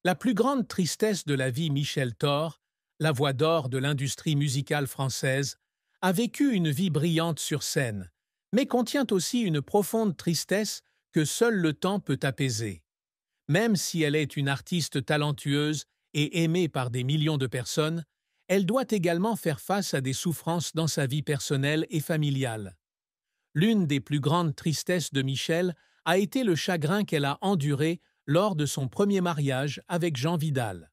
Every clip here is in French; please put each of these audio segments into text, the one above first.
La plus grande tristesse de la vie Michel Thor, la voix d'or de l'industrie musicale française, a vécu une vie brillante sur scène, mais contient aussi une profonde tristesse que seul le temps peut apaiser. Même si elle est une artiste talentueuse et aimée par des millions de personnes, elle doit également faire face à des souffrances dans sa vie personnelle et familiale. L'une des plus grandes tristesses de Michel a été le chagrin qu'elle a enduré lors de son premier mariage avec Jean Vidal.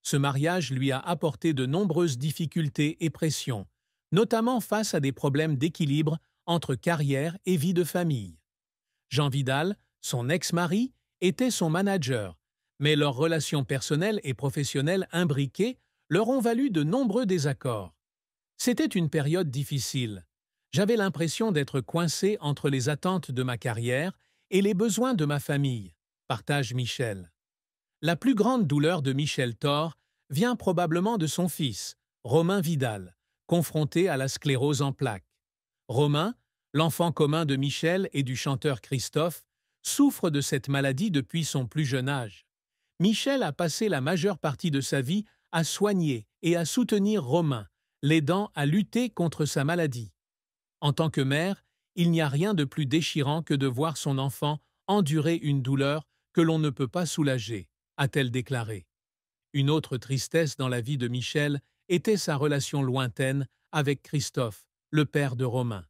Ce mariage lui a apporté de nombreuses difficultés et pressions, notamment face à des problèmes d'équilibre entre carrière et vie de famille. Jean Vidal, son ex-mari, était son manager, mais leurs relations personnelles et professionnelles imbriquées leur ont valu de nombreux désaccords. C'était une période difficile. J'avais l'impression d'être coincé entre les attentes de ma carrière et les besoins de ma famille, partage Michel. La plus grande douleur de Michel Thor vient probablement de son fils, Romain Vidal, confronté à la sclérose en plaques. Romain, l'enfant commun de Michel et du chanteur Christophe, souffre de cette maladie depuis son plus jeune âge. Michel a passé la majeure partie de sa vie à soigner et à soutenir Romain, l'aidant à lutter contre sa maladie. En tant que mère, il n'y a rien de plus déchirant que de voir son enfant endurer une douleur que l'on ne peut pas soulager, a-t-elle déclaré. Une autre tristesse dans la vie de Michel était sa relation lointaine avec Christophe, le père de Romain.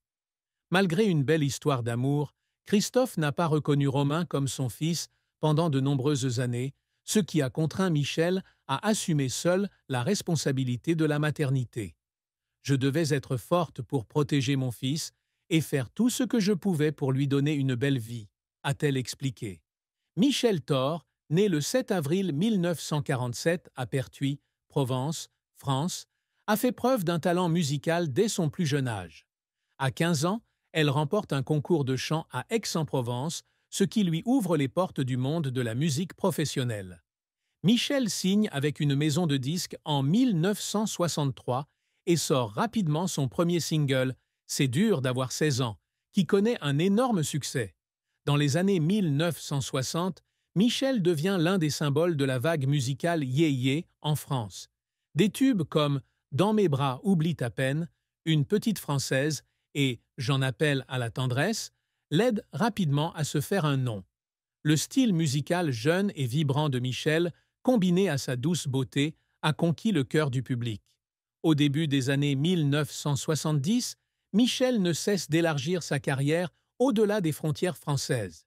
Malgré une belle histoire d'amour, Christophe n'a pas reconnu Romain comme son fils pendant de nombreuses années, ce qui a contraint Michel à assumer seul la responsabilité de la maternité. Je devais être forte pour protéger mon fils et faire tout ce que je pouvais pour lui donner une belle vie, a-t-elle expliqué. Michel Thor, né le 7 avril 1947 à Pertuis, Provence, France, a fait preuve d'un talent musical dès son plus jeune âge. À 15 ans, elle remporte un concours de chant à Aix-en-Provence, ce qui lui ouvre les portes du monde de la musique professionnelle. Michel signe avec une maison de disques en 1963 et sort rapidement son premier single, C'est dur d'avoir 16 ans, qui connaît un énorme succès. Dans les années 1960, Michel devient l'un des symboles de la vague musicale yé-yé en France. Des tubes comme Dans mes bras, oublie ta peine, Une petite française et J'en appelle à la tendresse l'aident rapidement à se faire un nom. Le style musical jeune et vibrant de Michel, combiné à sa douce beauté, a conquis le cœur du public. Au début des années 1970, Michel ne cesse d'élargir sa carrière au-delà des frontières françaises.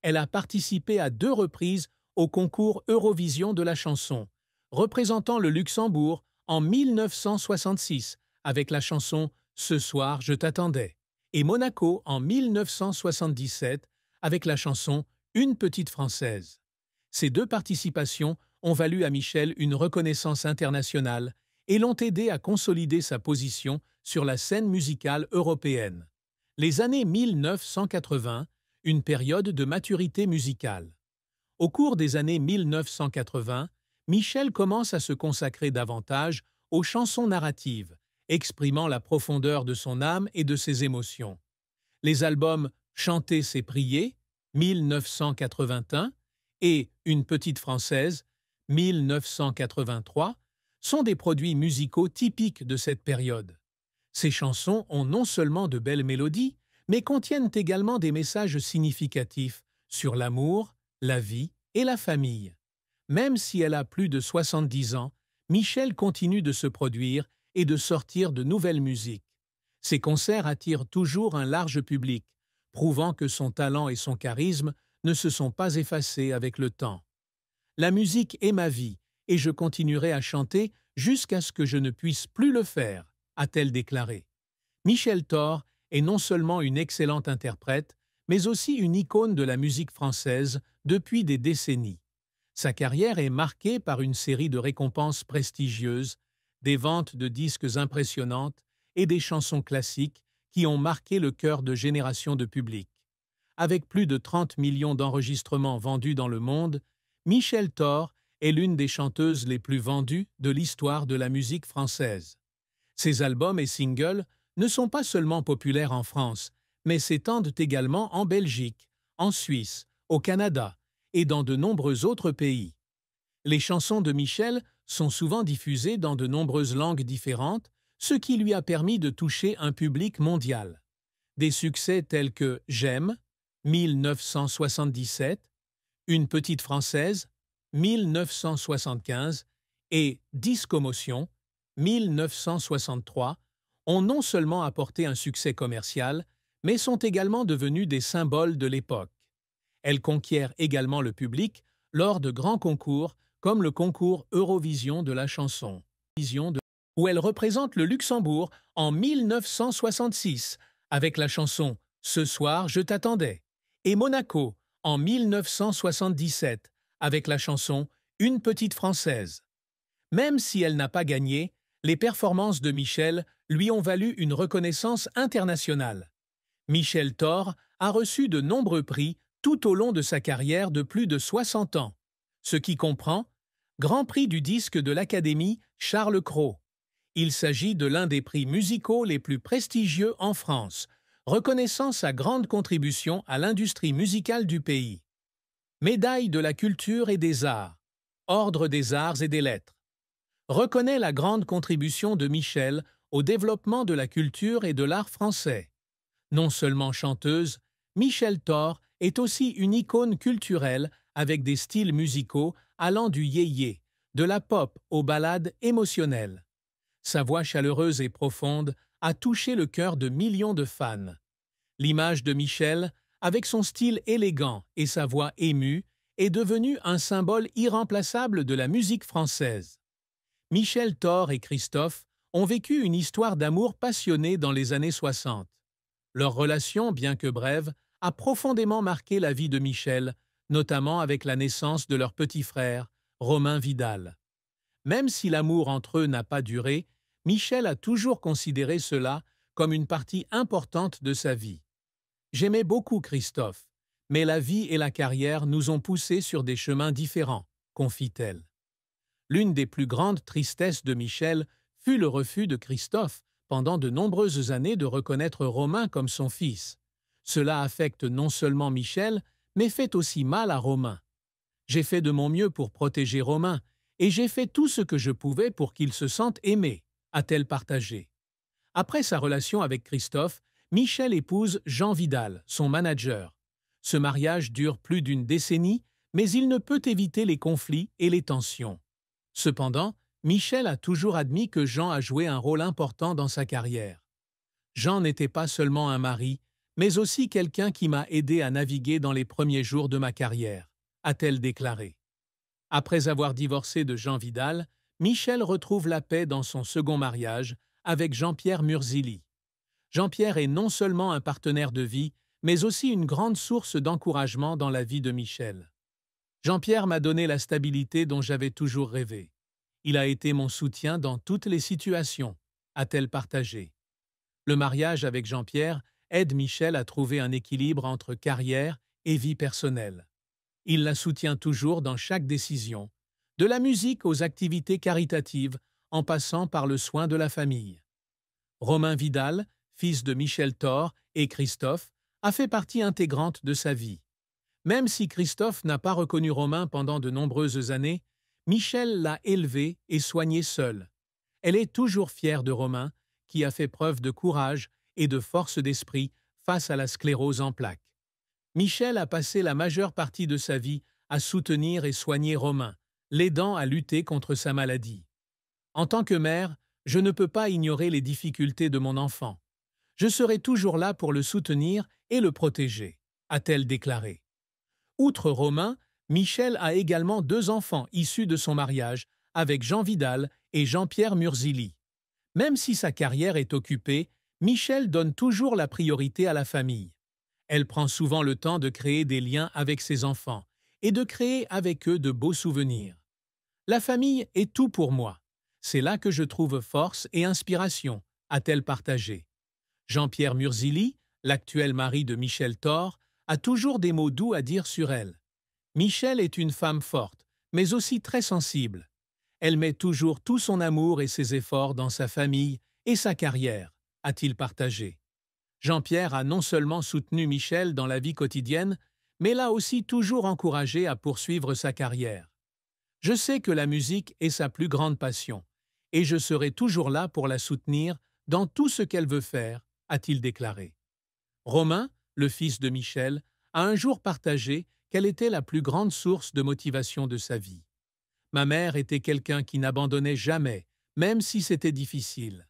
Elle a participé à 2 reprises au concours Eurovision de la chanson, représentant le Luxembourg en 1966 avec la chanson Ce soir je t'attendais, et Monaco en 1977 avec la chanson Une petite française. Ces 2 participations ont valu à Michel une reconnaissance internationale et l'ont aidé à consolider sa position sur la scène musicale européenne. Les années 1980, une période de maturité musicale. Au cours des années 1980, Michel commence à se consacrer davantage aux chansons narratives, exprimant la profondeur de son âme et de ses émotions. Les albums Chanter c'est prier, 1981, et Une petite française, 1983, sont des produits musicaux typiques de cette période. Ces chansons ont non seulement de belles mélodies, mais contiennent également des messages significatifs sur l'amour, la vie et la famille. Même si elle a plus de 70 ans, Michel continue de se produire et de sortir de nouvelles musiques. Ses concerts attirent toujours un large public, prouvant que son talent et son charisme ne se sont pas effacés avec le temps. La musique est ma vie, et je continuerai à chanter jusqu'à ce que je ne puisse plus le faire, a-t-elle déclaré. Michel Thor est non seulement une excellente interprète, mais aussi une icône de la musique française depuis des décennies. Sa carrière est marquée par une série de récompenses prestigieuses, des ventes de disques impressionnantes et des chansons classiques qui ont marqué le cœur de générations de public. Avec plus de 30 millions d'enregistrements vendus dans le monde, Michel Thor est l'une des chanteuses les plus vendues de l'histoire de la musique française. Ses albums et singles ne sont pas seulement populaires en France, mais s'étendent également en Belgique, en Suisse, au Canada et dans de nombreux autres pays. Les chansons de Michel sont souvent diffusées dans de nombreuses langues différentes, ce qui lui a permis de toucher un public mondial. Des succès tels que J'aime, 1977, Une petite française, 1975 et Discomotion, 1963, ont non seulement apporté un succès commercial, mais sont également devenus des symboles de l'époque. Elles conquièrent également le public lors de grands concours comme le concours Eurovision de la chanson, où elle représente le Luxembourg en 1966 avec la chanson « Ce soir, je t'attendais » et Monaco en 1977 avec la chanson « Une petite française ». Même si elle n'a pas gagné, les performances de Michel lui ont valu une reconnaissance internationale. Michel Thor a reçu de nombreux prix tout au long de sa carrière de plus de 60 ans, ce qui comprend Grand Prix du disque de l'Académie Charles Cros. Il s'agit de l'un des prix musicaux les plus prestigieux en France, reconnaissant sa grande contribution à l'industrie musicale du pays. Médaille de la culture et des arts, Ordre des arts et des lettres. Reconnaît la grande contribution de Michel au développement de la culture et de l'art français. Non seulement chanteuse, Michel Thor est aussi une icône culturelle avec des styles musicaux allant du yéyé, de la pop aux ballades émotionnelles. Sa voix chaleureuse et profonde a touché le cœur de millions de fans. L'image de Michel, avec son style élégant et sa voix émue, est devenue un symbole irremplaçable de la musique française. Michel Thor et Christophe ont vécu une histoire d'amour passionnée dans les années 60. Leur relation, bien que brève, a profondément marqué la vie de Michel, notamment avec la naissance de leur petit frère, Romain Vidal. Même si l'amour entre eux n'a pas duré, Michel a toujours considéré cela comme une partie importante de sa vie. J'aimais beaucoup Christophe, mais la vie et la carrière nous ont poussés sur des chemins différents, confie-t-elle. L'une des plus grandes tristesses de Michel fut le refus de Christophe pendant de nombreuses années de reconnaître Romain comme son fils. Cela affecte non seulement Michel, mais fait aussi mal à Romain. J'ai fait de mon mieux pour protéger Romain, et j'ai fait tout ce que je pouvais pour qu'il se sente aimé, a-t-elle partagé. Après sa relation avec Christophe, Michel épouse Jean Vidal, son manager. Ce mariage dure plus d'une décennie, mais il ne peut éviter les conflits et les tensions. Cependant, Michel a toujours admis que Jean a joué un rôle important dans sa carrière. Jean n'était pas seulement un mari, mais aussi quelqu'un qui m'a aidé à naviguer dans les premiers jours de ma carrière, a-t-elle déclaré. Après avoir divorcé de Jean Vidal, Michel retrouve la paix dans son second mariage avec Jean-Pierre Murzili. Jean-Pierre est non seulement un partenaire de vie, mais aussi une grande source d'encouragement dans la vie de Michel. Jean-Pierre m'a donné la stabilité dont j'avais toujours rêvé. Il a été mon soutien dans toutes les situations, a-t-elle partagé. Le mariage avec Jean-Pierre aide Michel à trouver un équilibre entre carrière et vie personnelle. Il la soutient toujours dans chaque décision, de la musique aux activités caritatives, en passant par le soin de la famille. Romain Vidal, fils de Michel Thor et Christophe, a fait partie intégrante de sa vie. Même si Christophe n'a pas reconnu Romain pendant de nombreuses années, Michel l'a élevé et soigné seul. Elle est toujours fière de Romain, qui a fait preuve de courage et de force d'esprit face à la sclérose en plaques. Michel a passé la majeure partie de sa vie à soutenir et soigner Romain, l'aidant à lutter contre sa maladie. En tant que mère, je ne peux pas ignorer les difficultés de mon enfant. Je serai toujours là pour le soutenir et le protéger, a-t-elle déclaré. Outre Romain, Michel a également 2 enfants issus de son mariage avec Jean Vidal et Jean-Pierre Murzili. Même si sa carrière est occupée, Michel donne toujours la priorité à la famille. Elle prend souvent le temps de créer des liens avec ses enfants et de créer avec eux de beaux souvenirs. La famille est tout pour moi. C'est là que je trouve force et inspiration, a-t-elle partagé. Jean-Pierre Murzili, l'actuel mari de Michel Thor, a toujours des mots doux à dire sur elle. Michel est une femme forte, mais aussi très sensible. Elle met toujours tout son amour et ses efforts dans sa famille et sa carrière, a-t-il partagé. Jean-Pierre a non seulement soutenu Michel dans la vie quotidienne, mais l'a aussi toujours encouragé à poursuivre sa carrière. Je sais que la musique est sa plus grande passion, et je serai toujours là pour la soutenir dans tout ce qu'elle veut faire, a-t-il déclaré. Romain, le fils de Michel, a un jour partagé quelle était la plus grande source de motivation de sa vie. Ma mère était quelqu'un qui n'abandonnait jamais, même si c'était difficile.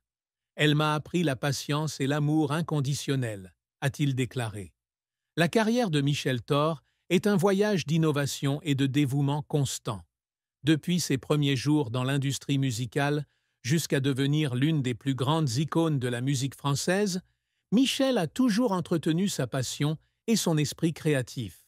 Elle m'a appris la patience et l'amour inconditionnel, a-t-il déclaré. La carrière de Michel Thor est un voyage d'innovation et de dévouement constant. Depuis ses premiers jours dans l'industrie musicale jusqu'à devenir l'une des plus grandes icônes de la musique française, Michel a toujours entretenu sa passion et son esprit créatif.